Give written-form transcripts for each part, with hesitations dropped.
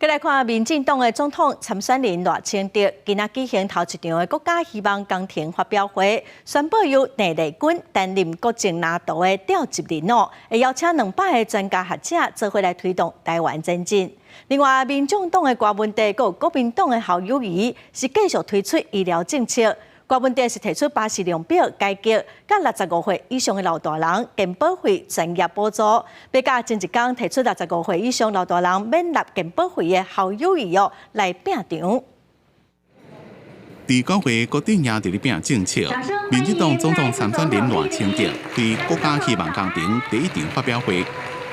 再来看民进党的总统参选人赖清德，今仔举行头一场的国家希望工程发表会，宣布由郑丽君担任国政拿督的调集人哦，会邀请200个专家学者做伙来推动台湾前进。另外，民众党的郭文哲和国民党的侯友宜是继续推出医疗政策。郭文哲是提出巴士量表改革，甲65岁以上的老大人健保费专业补助；别甲前一天提出65岁以上老大人免纳健保费的侯友宜哦来拼场。第9月国定赢得的拼政策，民进党总统参选人赖清德对国家希望工程第1场发表会，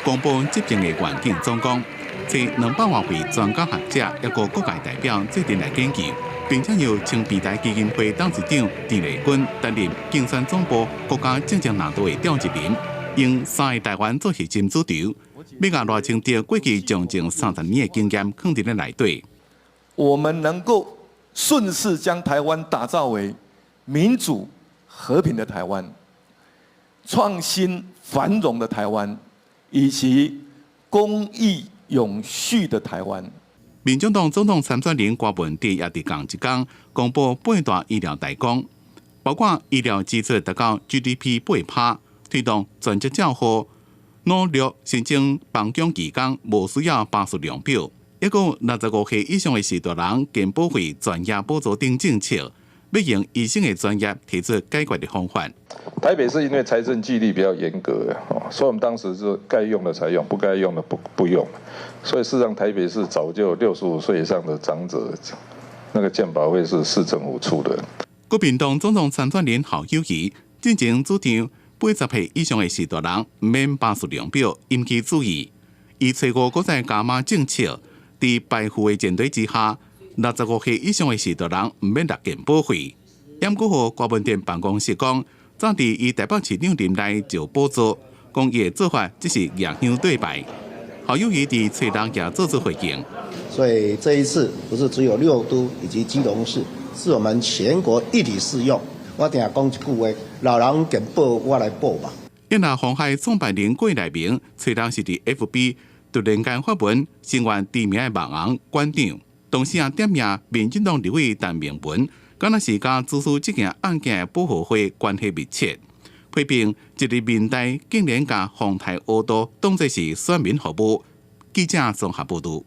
公布执政的愿景总纲，找200多位专家学者，抑个各界代表做阵来研究。并且由青平台基金会董事长郑丽君担任竞选总部国家政治拿督的调集人，用3个台湾做核心主轴，要甲赖清德过去将近30年的经验放伫咧内底。我们能够顺势将台湾打造为民主和平的台湾、创新繁荣的台湾，以及公益永续的台湾。民进党总统参选人郭文哲也伫同一天公布8大医疗大纲，包括医疗支出达到 GDP 8%，推动全职照护，努力申请房奖期间无需要巴士量表，抑个65岁以上的士大人健保费专业补助等政策，要用医生的专业提出解决的方法。台北市因为财政纪律比较严格，所以我们当时是该用的才用，不该用的不用。所以事实上，台北市早就65岁以上的长者，那个健保费是市政府出的。国民党总统参选人侯友宜进前主张80岁以上的士大人唔免巴士量表，引起注意。伊找5国在加码政策，在排富的前提之下，65岁以上的士大人唔免纳健保费。严过后，郭文哲办公室讲，早伫伊台北市长任内就补助，讲伊的做法只是野乡对白。侯友宜伫找人也做出回应。所以这一次不是只有6都以及基隆市，是我们全国一体适用。我定讲一句话：老人健保我来补吧。因那鸿海创办人郭台铭，找人是伫 FB 突然间发文声援知名的网红馆长，同时也点名民进党立委陈明文，敢若是甲支持这件案件的保护会关系密切。批评一日民代竟然甲丰台乌都当作是选民服务。记者综合报道。